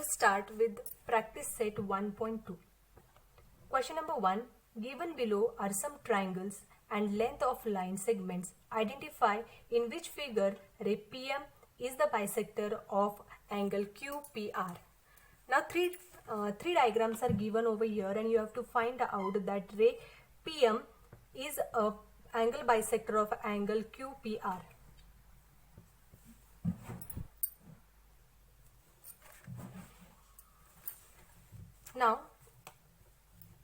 us start with practice set 1.2. Question number 1. Given below are some triangles and length of line segments. Identify in which figure ray PM is the bisector of angle QPR. Now three diagrams are given over here and you have to find out that ray PM is a angle bisector of angle QPR. Now,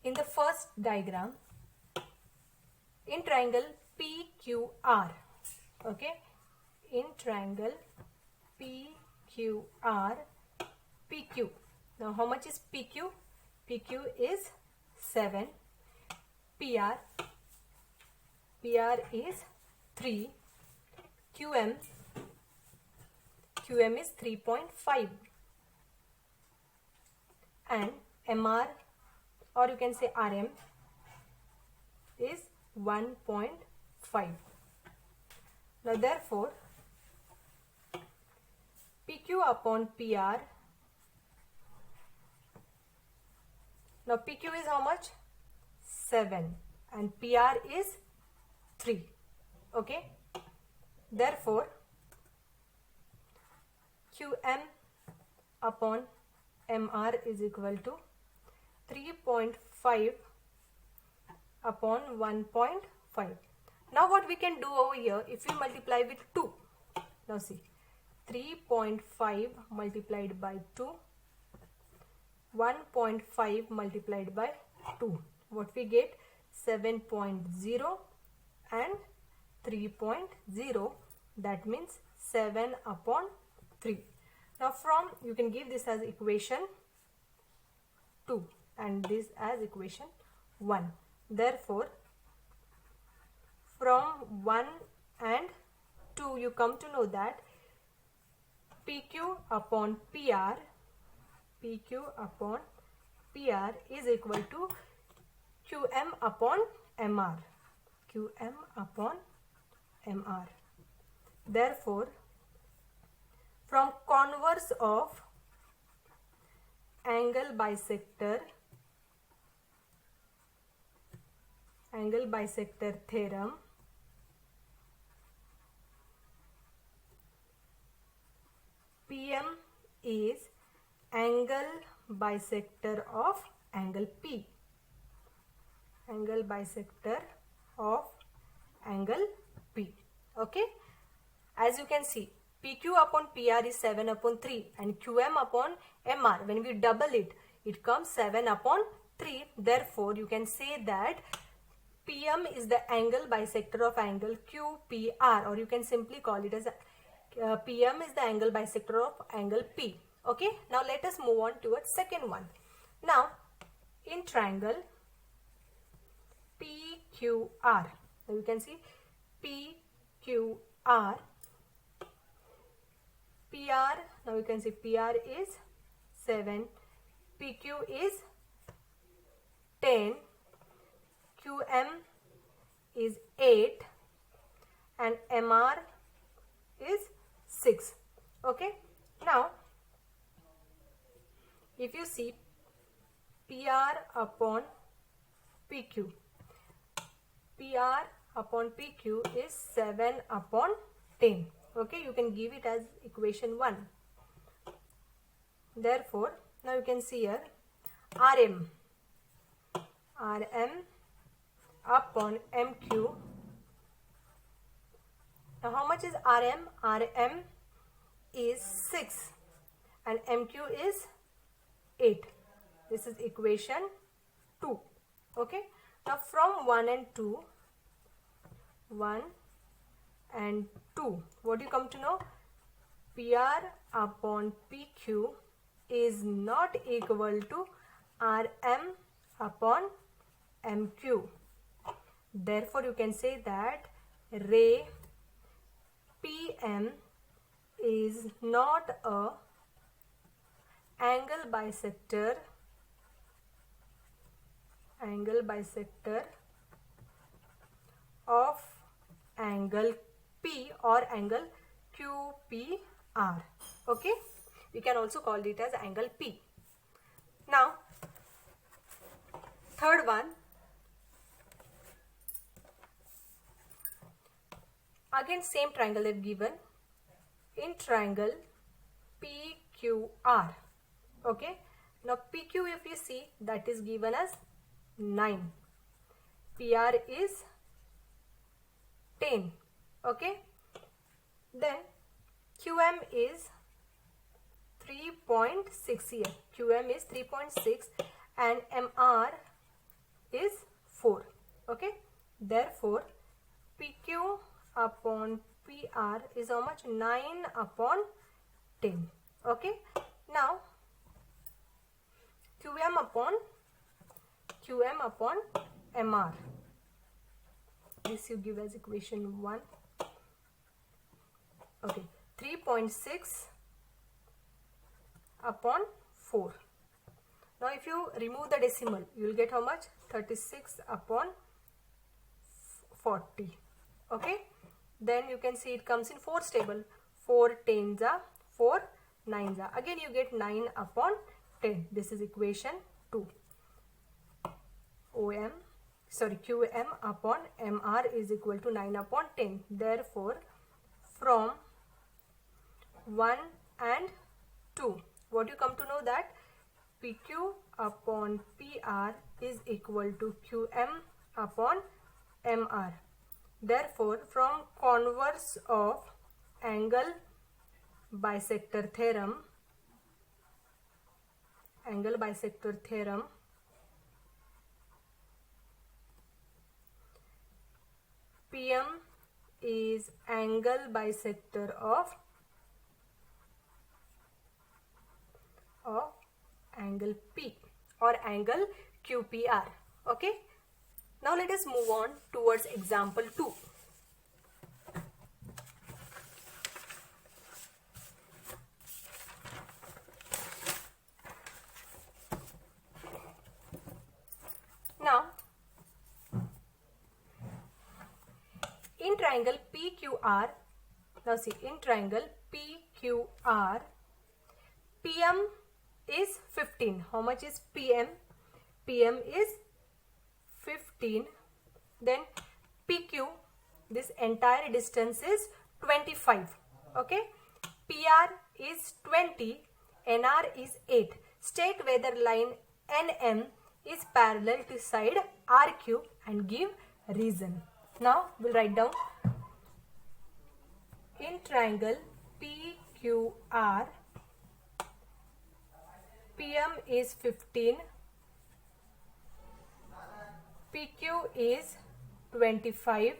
in the first diagram, in triangle PQR, okay, in triangle PQR, PQ. Now, how much is PQ? PQ is 7. PR is 3. QM is 3.5. And MR, or you can say RM, is 1.5. Now therefore, PQ upon PR, now PQ is how much? 7 and PR is 3. Okay. Therefore, QM upon MR is equal to 3.5 upon 1.5. Now what we can do over here, if we multiply with 2, now see, 3.5 multiplied by 2, 1.5 multiplied by 2, what we get? 7.0 and 3.0, that means 7 upon 3. Now from, you can give this as equation 2 and this as equation 1. Therefore, from 1 and 2 you come to know that PQ upon PR is equal to QM upon MR. QM upon MR. Therefore, from converse of angle bisector theorem, PM is angle bisector of angle P. Angle bisector of angle P. Okay. As you can see, PQ upon PR is 7 upon 3 and QM upon MR, when we double it, it comes 7 upon 3. Therefore, you can say that PM is the angle bisector of angle QPR, or you can simply call it as PM is the angle bisector of angle P. Okay. Now, let us move on towards second one. Now, in triangle PQR, now you can see PQR, PR, now you can see PR is 7, PQ is 10, QM is 8 and MR is 6. Okay. Now, if you see PR upon PQ, PR upon PQ is 7 upon 10. Okay, you can give it as equation 1. Therefore, now you can see here RM upon MQ. Now how much is RM? RM is 6 and MQ is 8. This is equation 2. Okay. Now from 1 and 2, what do you come to know? PR upon PQ is not equal to RM upon MQ. Therefore, you can say that ray PM is not a angle bisector of angle P or angle QPR. Okay. We can also call it as angle P. Now, third one, again same triangle they've given. In triangle PQR, okay. Now PQ, if you see, that is given as 9. PR is 10, okay. Then QM is 3.6 here. QM is 3.6 and MR is 4, okay. Therefore, PQ upon PR is how much? 9 upon 10, okay. Now QM upon MR, this you give as equation 1, okay. 3.6 upon 4. Now if you remove the decimal, you will get how much? 36 upon 40, okay. Then you can see it comes in 4's table. 4 10s are 4 9s are. Again you get 9 upon 10. This is equation 2. QM upon MR is equal to 9 upon 10. Therefore, from 1 and 2, what you come to know that PQ upon PR is equal to QM upon MR. Therefore, from converse of angle bisector theorem, PM is angle bisector of angle P or angle QPR, okay. Now let us move on towards example 2. Now, in triangle PQR, now see, in triangle PQR, PM is 15. How much is PM? PM is 15. Then PQ, this entire distance is 25, okay. PR is 20, NR is 8. State whether line NM is parallel to side RQ and give reason. Now we'll write down. In triangle PQR, PM is 15, PQ is 25,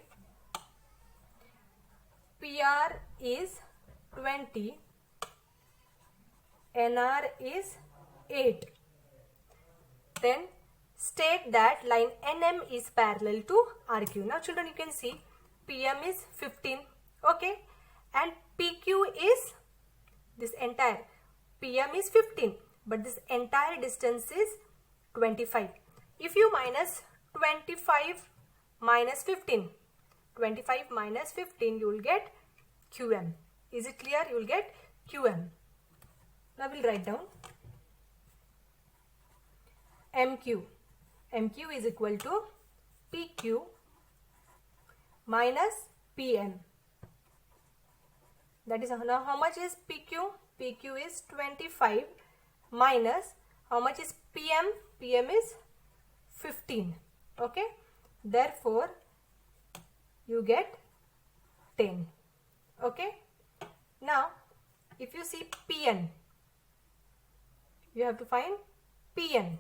PR is 20, NR is 8. Then state that line NM is parallel to RQ. Now children, you can see PM is 15, okay, and PQ is this entire, PM is 15, but this entire distance is 25. If you minus 25 minus 15, 25 minus 15, you will get QM. Is it clear? You will get QM. Now we'll write down MQ. MQ is equal to PQ minus PM. That is, now how much is PQ? PQ is 25 minus how much is PM? PM is 15, okay. Therefore, you get 10, okay. Now, if you see PN, you have to find PN.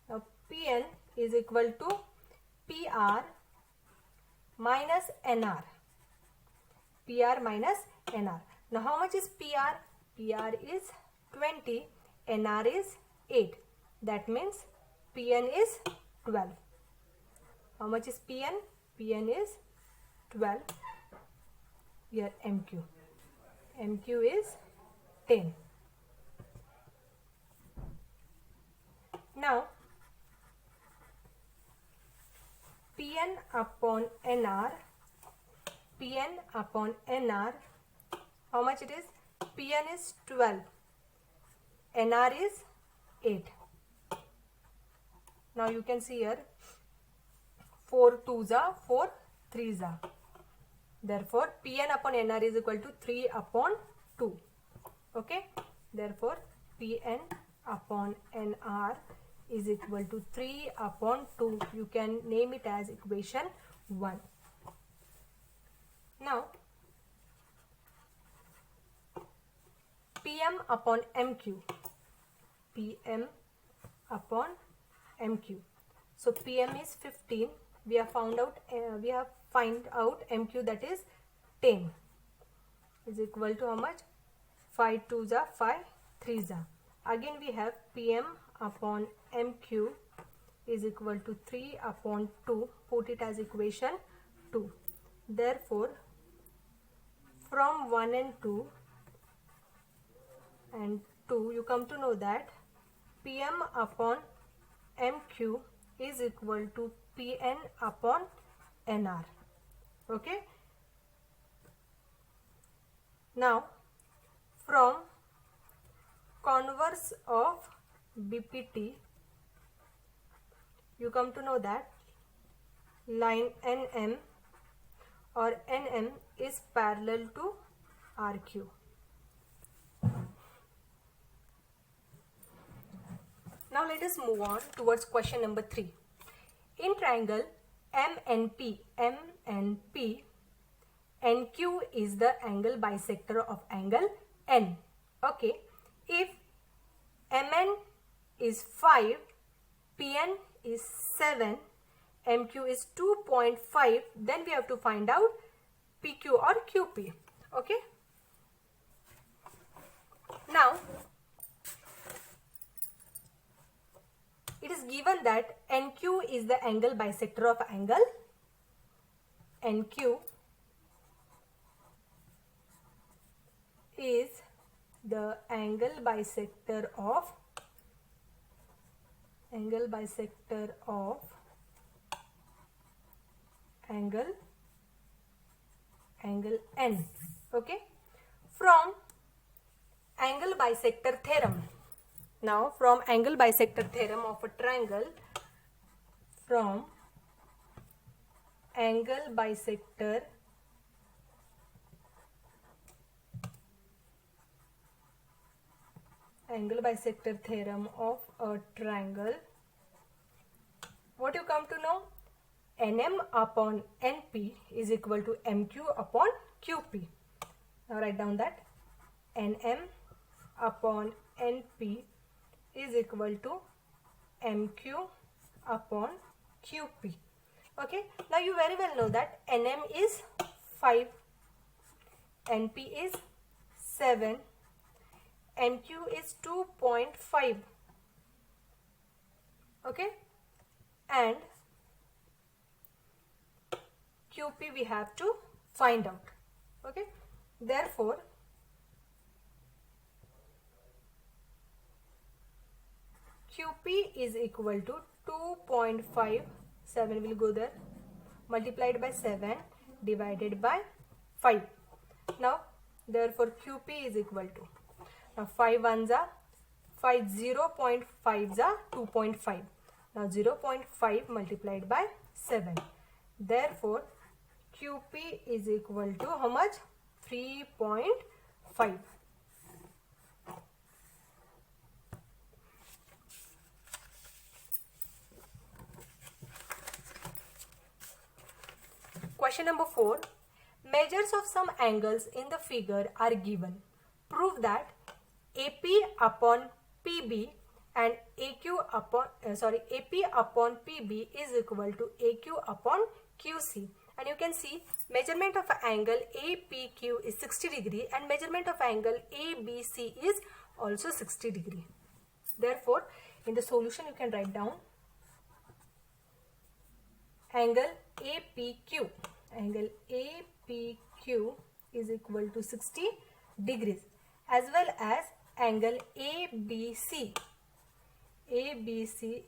Now, PN is equal to PR minus NR. PR minus NR. Now, how much is PR? PR is 20, NR is 8. That means PN is 12. How much is PN? PN is 12. Here MQ. MQ is 10. Now, PN upon NR, PN upon NR, how much it is? PN is 12, NR is 8. Now you can see here 4 2s are 4 3s are. Therefore Pn upon Nr is equal to 3 upon 2. Okay. Therefore Pn upon Nr is equal to 3 upon 2. You can name it as equation 1. Now Pm upon Mq. Pm upon Mq. So Pm is 15. We have find out Mq, that is 10, is equal to how much? 5 2s are 5 3s are. Again we have Pm upon Mq is equal to 3 upon 2. Put it as equation 2. Therefore from 1 and 2 you come to know that Pm upon Mq is equal to Pn upon Nr. Okay. Now from converse of BPT you come to know that line NM or NM is parallel to RQ. Now let us move on towards question number 3. In triangle MNP, NQ is the angle bisector of angle N. Okay. If MN is 5, PN is 7, MQ is 2.5, then we have to find out PQ or QP. Okay. Now it is given that NQ is the angle bisector of angle NQ is the angle bisector of angle N. Okay. From angle bisector theorem. Now from angle bisector theorem of a triangle, from angle bisector theorem of a triangle, what you come to know? NM upon NP is equal to MQ upon QP. Now write down that NM upon NP is equal to MQ upon QP. Okay. Now you very well know that NM is 5, NP is 7, MQ is 2.5. Okay. And QP we have to find out. Okay. Therefore QP is equal to 2.5, 7 will go there, multiplied by 7 divided by 5. Now therefore QP is equal to, now 5 ones are 5, 0.5s are 2.5. Now 0.5 multiplied by 7. Therefore QP is equal to how much? 3.5. Question number 4. Measures of some angles in the figure are given. Prove that AP upon PB and AP upon PB is equal to AQ upon QC. And you can see measurement of angle APQ is 60 degree and measurement of angle ABC is also 60 degree. Therefore, in the solution you can write down angle APQ. Angle APQ is equal to 60 degrees, as well as angle ABC. ABC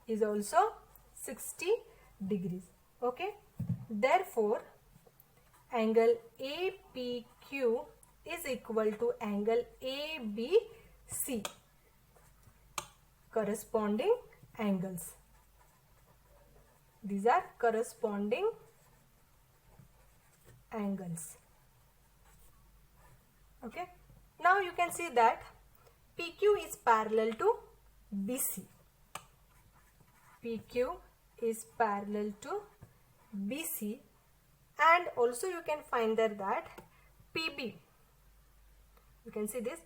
is also 60 degrees. Okay. Therefore, angle APQ is equal to angle ABC C. Corresponding angles. These are corresponding angles. Okay. Now you can see that PQ is parallel to BC. PQ is parallel to BC, and also you can find that PB, you can see this,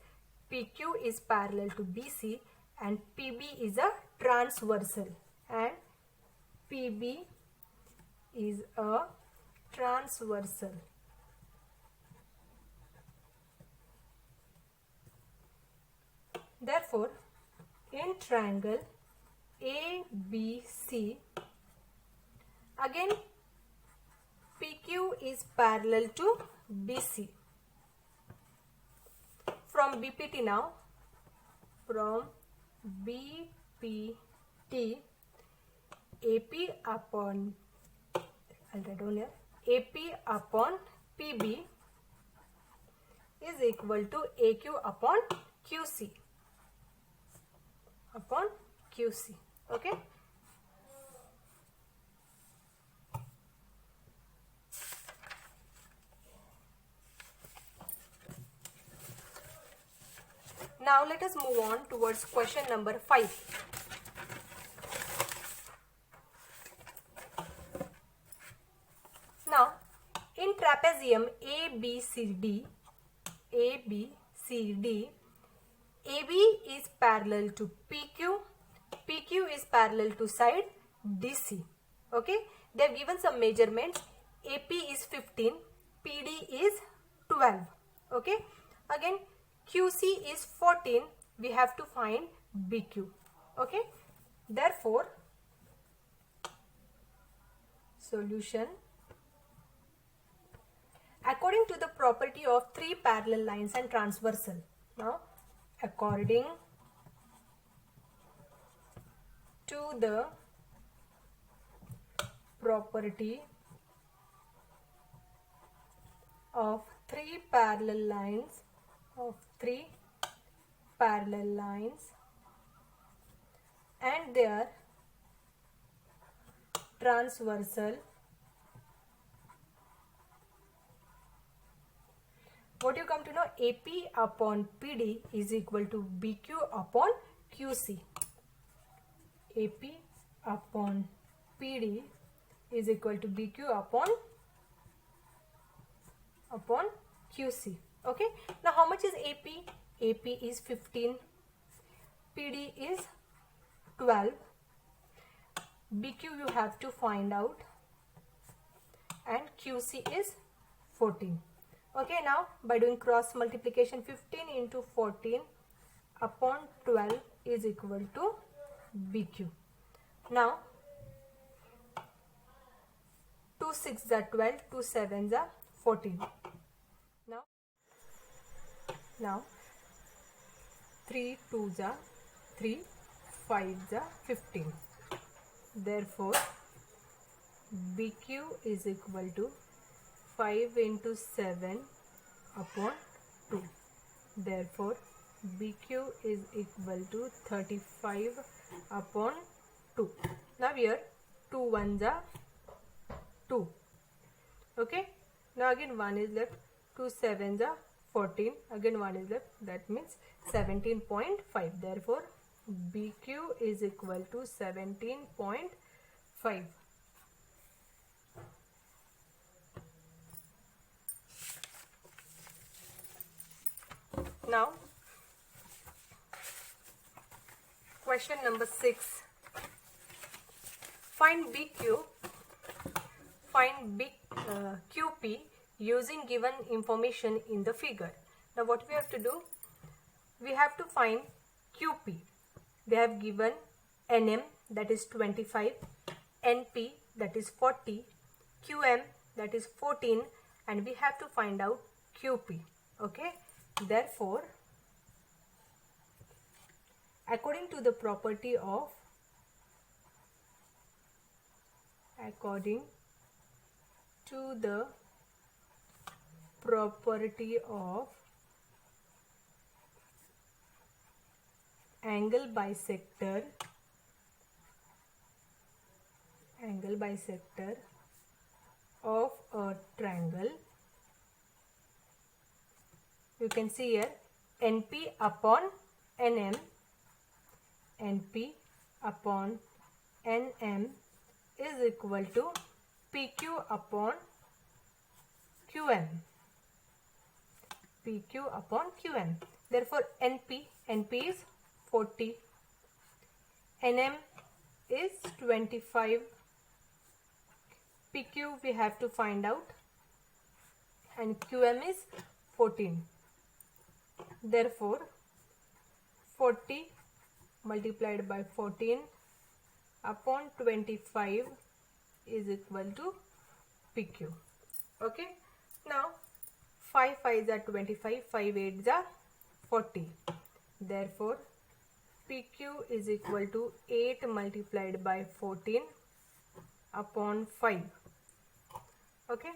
PQ is parallel to BC and PB is a transversal, and PB is a transversal. Therefore, in triangle ABC, again PQ is parallel to BC. From BPT now, from BPT, AP upon, I'll write down here, AP upon PB is equal to AQ upon QC. Upon QC. Okay. Now let us move on towards question number 5. Now in trapezium ABCD, AB is parallel to PQ, PQ is parallel to side DC. Okay, they have given some measurements. AP is 15, PD is 12. Okay, again QC is 14, we have to find BQ. Okay, therefore solution, according to the property of three parallel lines and transversal. Now according to the property of three parallel lines, and their transversal, what you come to know, AP upon PD is equal to BQ upon QC. AP upon PD is equal to BQ upon QC. Okay. Now how much is AP? AP is 15. PD is 12. BQ you have to find out, and QC is 14. Okay, now by doing cross multiplication, 15 into 14 upon 12 is equal to BQ. Now 2 6 are 12, 2 7 are 14. Now 3 2s are 3, 5s are 15. Therefore BQ is equal to 5 into 7 upon 2. Therefore BQ is equal to 35 upon 2. Now here 2 1s are 2. Okay. Now again 1 is left. 2 7s are 14. Again 1 is left. That means 17.5. Therefore BQ is equal to 17.5. Now question number 6. Find BQ, find QP using given information in the figure. Now what we have to do? We have to find QP. They have given NM, that is 25, NP, that is 40, QM, that is 14, and we have to find out QP. Okay. Therefore, according to the property of angle bisector of a triangle. You can see here NP upon NM. NP upon NM is equal to PQ upon QM. PQ upon QM. Therefore, NP is 40. NM is 25. PQ we have to find out, and QM is 14. Therefore, 40 multiplied by 14 upon 25 is equal to PQ. Okay. Now, 5 5s are 25, 5 8s are 40. Therefore, PQ is equal to 8 multiplied by 14 upon 5. Okay.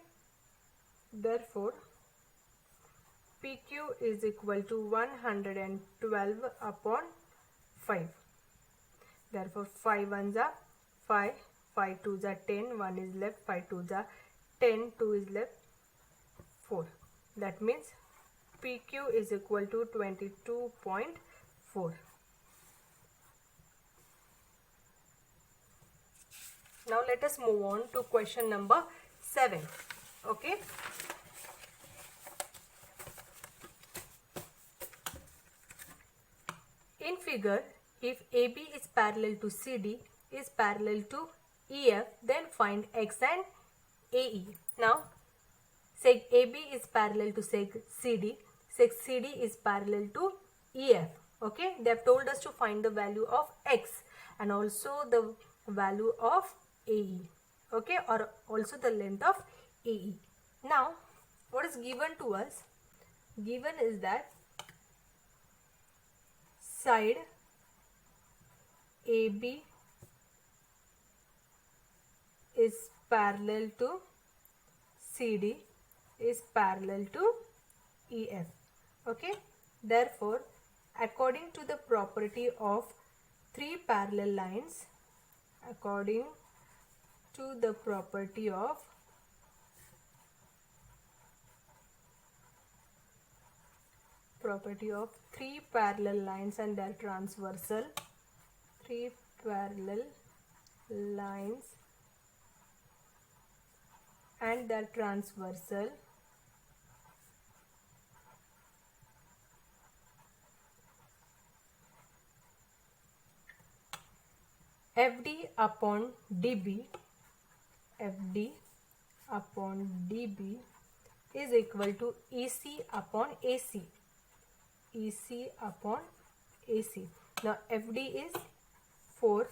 Therefore, PQ is equal to 112 upon 5. Therefore, 5 1s are 5, 5 2s are 10, 1 is left, 5 2s are 10, 2 is left, 4. That means PQ is equal to 22.4. Now let us move on to question number 7. Okay. In figure, if AB is parallel to CD is parallel to EF, then find X and AE. Now, seg AB is parallel to seg CD is parallel to EF. Okay, they have told us to find the value of X and also the value of AE. Okay, or also the length of AE. Now, what is given to us? Given is that side AB is parallel to CD is parallel to EF. Okay. Therefore, according to the property of three parallel lines, according to the property of three parallel lines and their transversal, three parallel lines and their transversal, FD upon DB is equal to EC upon AC. EC upon AC. Now FD is 4,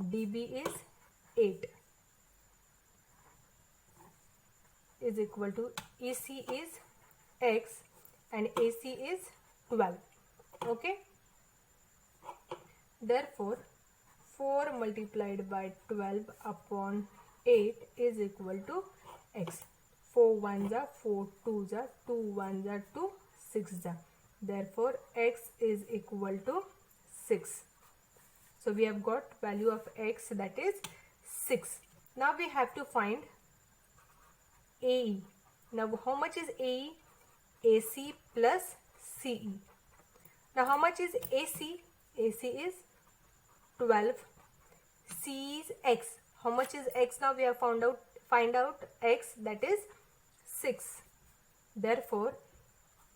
DB is 8 is equal to EC is X and AC is 12. Okay. Therefore, 4 multiplied by 12 upon 8 is equal to X. 4 1s are 4 2s are 2 1s are 2 6s are. Therefore, X is equal to 6. So, we have got value of X, that is 6. Now, we have to find AE. Now, how much is AE? AC plus CE. Now, how much is AC? AC is 12. C is X. How much is X? Now, we have find out X, that is 6. Therefore,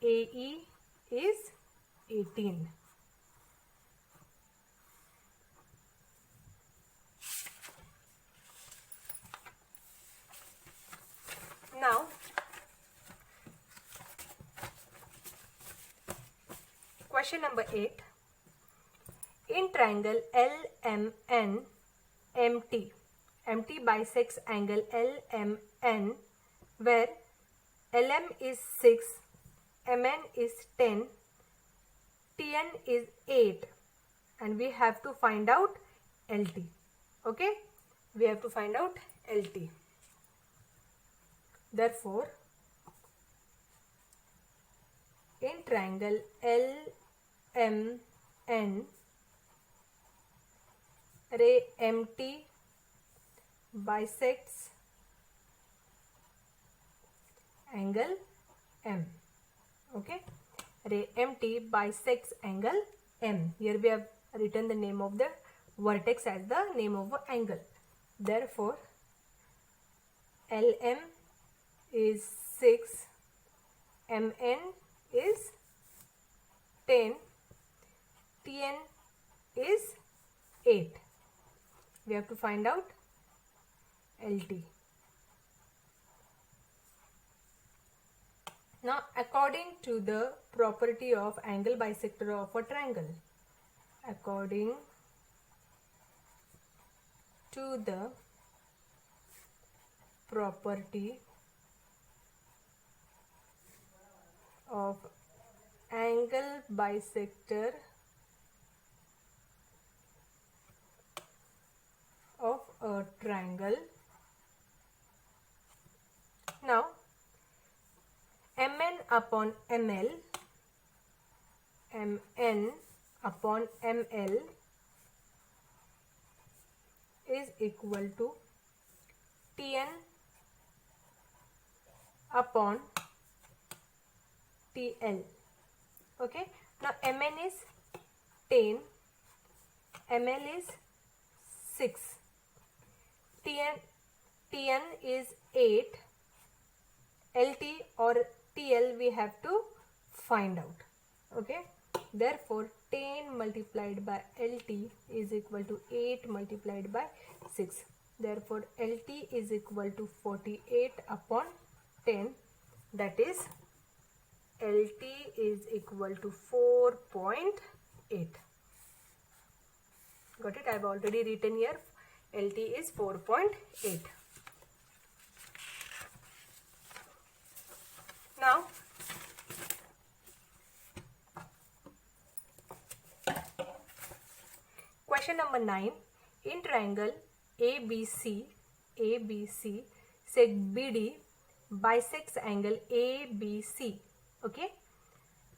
AE is 18. Now, question number 8. In triangle LMN, MT bisects angle LMN where LM is 6, MN is 10, TN is 8 and we have to find out LT. Okay, we have to find out LT. Therefore, in triangle LMN, ray MT bisects angle M. Okay, ray MT bisects angle M. Here we have written the name of the vertex as the name of the angle. Therefore, LM is 6, MN is 10, TN is 8. We have to find out LT. Now, according to the property of angle bisector of a triangle, according to the property of angle bisector of a triangle. Now, Mn upon Ml, Mn upon Ml is equal to Tn upon TL. Okay, now Mn is 10, Ml is 6, Tn is 8, LT or TL we have to find out. Okay, therefore 10 multiplied by LT is equal to 8 multiplied by 6. Therefore LT is equal to 48 upon 10, that is LT is equal to 4.8. Got it? I have already written here LT is 4.8. Now, question number 9. In triangle ABC, seg BD bisects angle ABC. Okay.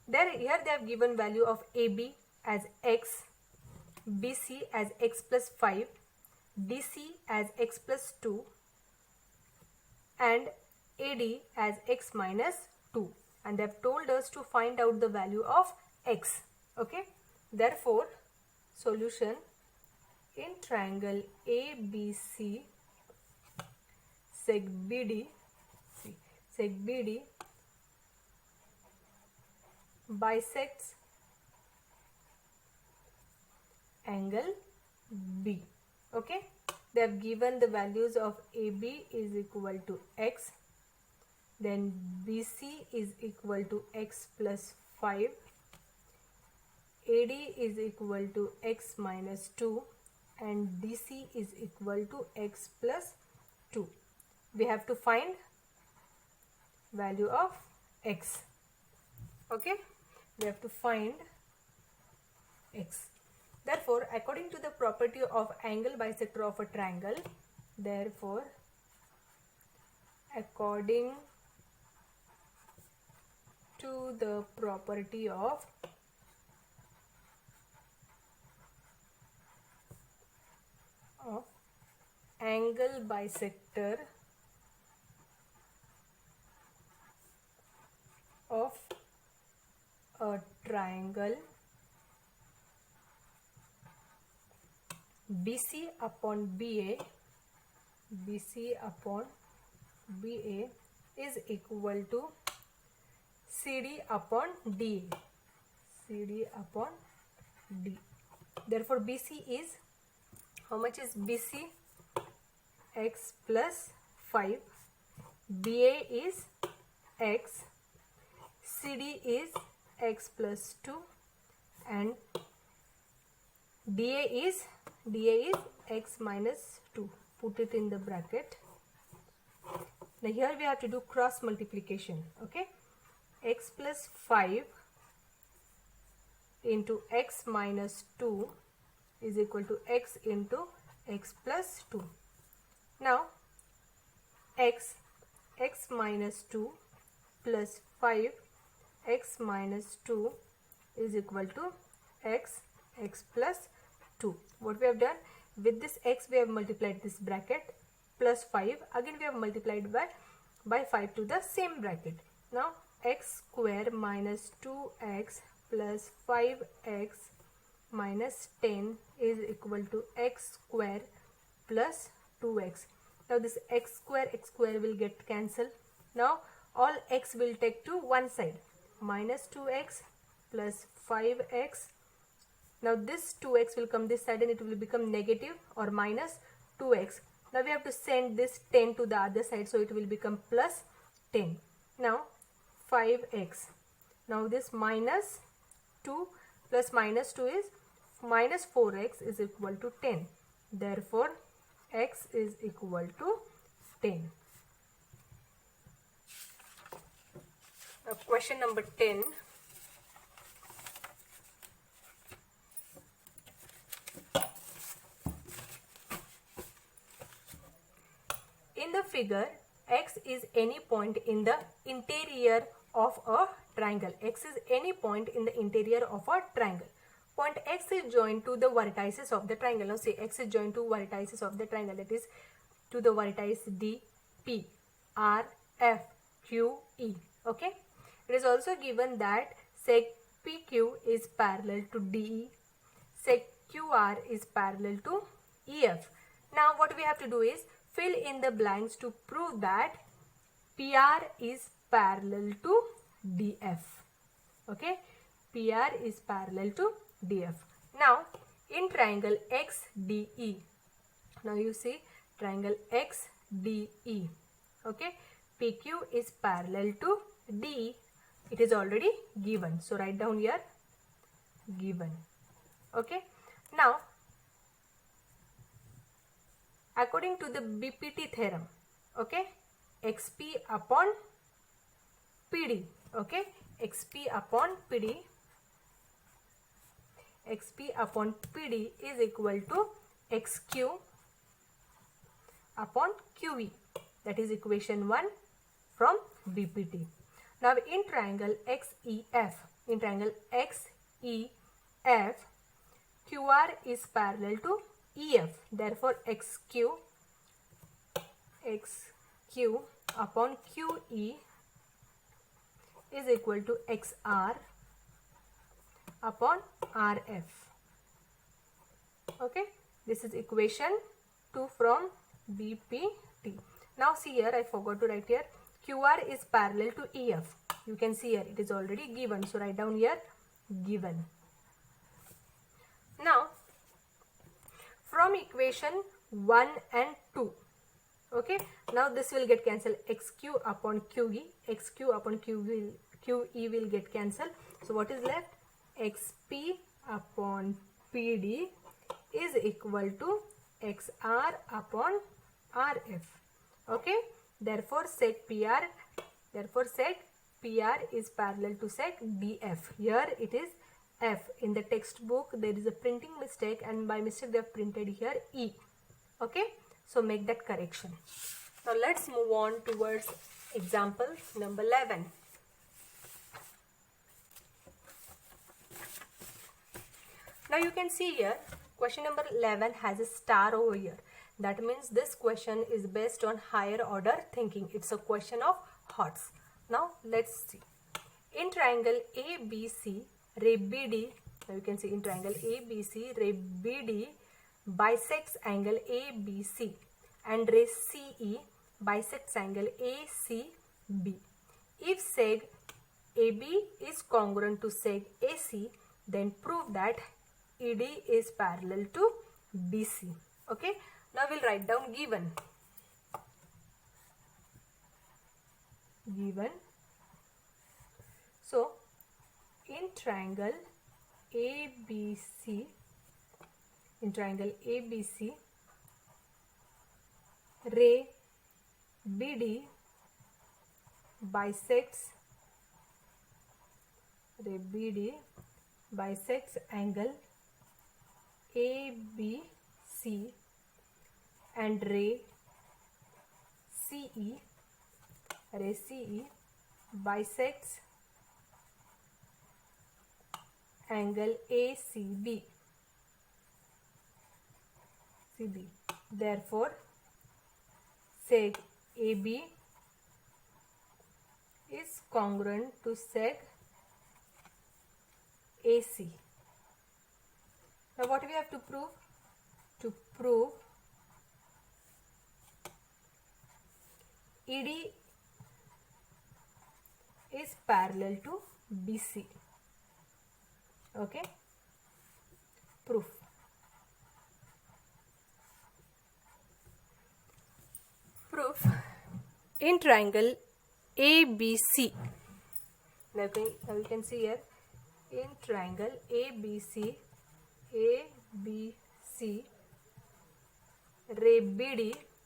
Here they have given value of AB as x, BC as x plus 5, DC as x plus 2, and AD as x minus 2, and they have told us to find out the value of x. Okay, therefore solution in triangle ABC seg BD bisects angle B. Okay, they have given the values of AB is equal to x, then BC is equal to x plus 5, AD is equal to x minus 2, and DC is equal to x plus 2. We have to find value of x. Okay, we have to find x. Therefore, according to the property of angle bisector of a triangle, therefore according to the property of angle bisector of a triangle, BC upon BA is equal to CD upon DA. Therefore BC is, how much is BC? X plus 5, BA is x, CD is x plus 2, and DA is x minus 2. Put it in the bracket. Now here we have to do cross multiplication. Okay, x plus 5 into x minus 2 is equal to x into x plus 2. Now x minus 2 plus 5 x minus 2 is equal to x plus 2. What we have done? with this x we have multiplied this bracket plus 5, again we have multiplied by 5 to the same bracket. Now x square minus 2x plus 5x minus 10 is equal to x square plus 2x. Now this x square will get cancelled. Now all x will take to one side, minus 2x plus 5x. Now this 2x will come this side and it will become negative or minus 2x. Now we have to send this 10 to the other side, so it will become plus 10. Now 5x. Now this minus 2 plus minus 2 is minus 4x is equal to 10. Therefore x is equal to 10. Now question number 10. In the figure, x is any point in the interior of a triangle. X is any point in the interior of a triangle. Point x is joined to the vertices of the triangle. Now say x is joined to vertices of the triangle, that is to the vertice D, P, R, F, Q, E. Okay. It is also given that sec PQ is parallel to DE, sec QR is parallel to EF. Now what we have to do is fill in the blanks to prove that PR is parallel to DF. Okay, PR is parallel to DF. Now in triangle XDE, now you see triangle XDE. Okay, PQ is parallel to DE. It is already given, so write down here given. Okay, now according to the BPT theorem, okay, XP upon PD, okay, XP upon PD is equal to XQ upon QE. That is equation 1 from BPT. Now in triangle XEF, QR is parallel to EF. Therefore XQ upon QE is equal to XR upon RF. Okay, this is equation 2 from BPT. Now see here, I forgot to write here, QR is parallel to EF. You can see here it is already given, so write down here given. Now from equation 1 and 2, okay, now this will get cancelled. XQ upon QE, XQ upon QE will get cancelled. So what is left? XP upon PD is equal to XR upon RF. Okay, therefore sec PR is parallel to sec DF. Here it is F. In the textbook there is a printing mistake and by mistake they have printed here E. Okay, so make that correction. Now let's move on towards example number 11. Now you can see here question number 11 has a star over here. That means this question is based on higher order thinking. It's a question of HOTS. Now let's see. In triangle ABC, ray BD, now you can see in triangle ABC, ray BD bisects angle ABC and ray CE bisects angle ACB. If seg AB is congruent to seg AC, then prove that ED is parallel to BC. Okay, now we'll write down given. So in triangle ABC, ray BD bisects angle ABC and ray CE bisects angle ACB. CB. Therefore, seg AB is congruent to seg AC. Now what we have to prove? To prove ED is parallel to BC. Okay. Proof. Proof. In triangle ABC. Now you can see here, in triangle ABC, ray BD, see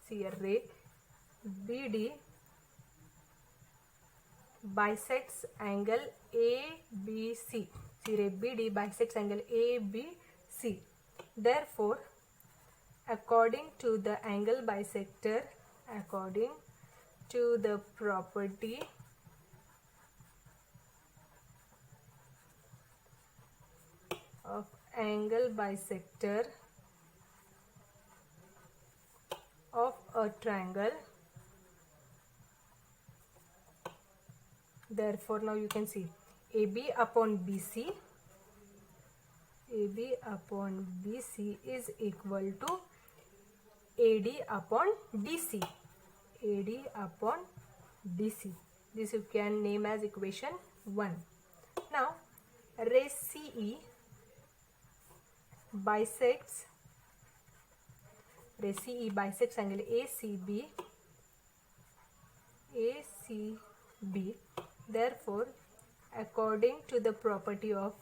here, ray BD bisects angle ABC. See, ray BD bisects angle ABC. Therefore, according to the angle bisector, according to the property of angle bisector of a triangle, therefore now you can see AB upon BC is equal to AD upon DC. AD upon DC. This you can name as equation 1. Now ray CE bisects angle ACB. Therefore, according to the property of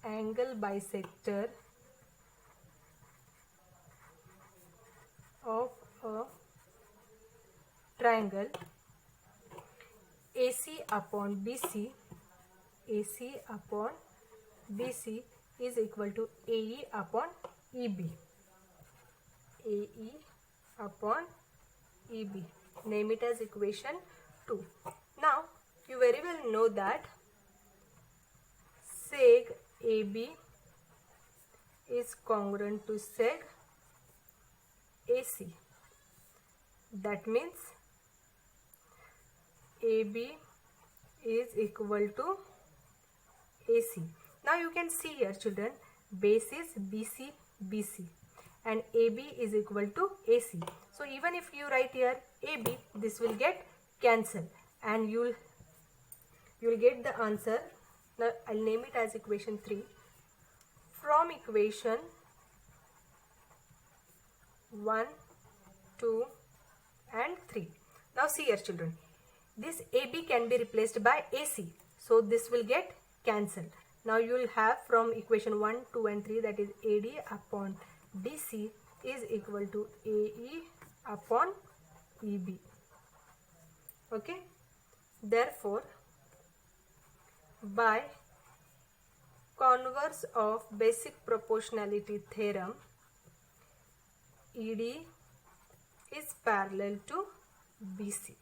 angle bisector of a triangle, AC upon BC is equal to AE upon EB. AE upon EB. Name it as equation 2. Now, you very well know that seg AB is congruent to seg AC. That means AB is equal to AC. Now you can see here, children, base is BC and AB is equal to AC. So even if you write here AB, this will get cancelled and you'll get the answer. Now I'll name it as equation 3. From equation 1, 2 and 3. Now see here, children, this AB can be replaced by AC. So this will get cancelled. Now you will have from equation 1, 2 and 3, that is AD upon DC is equal to AE upon EB. Okay. Therefore, by converse of basic proportionality theorem, ED is parallel to BC.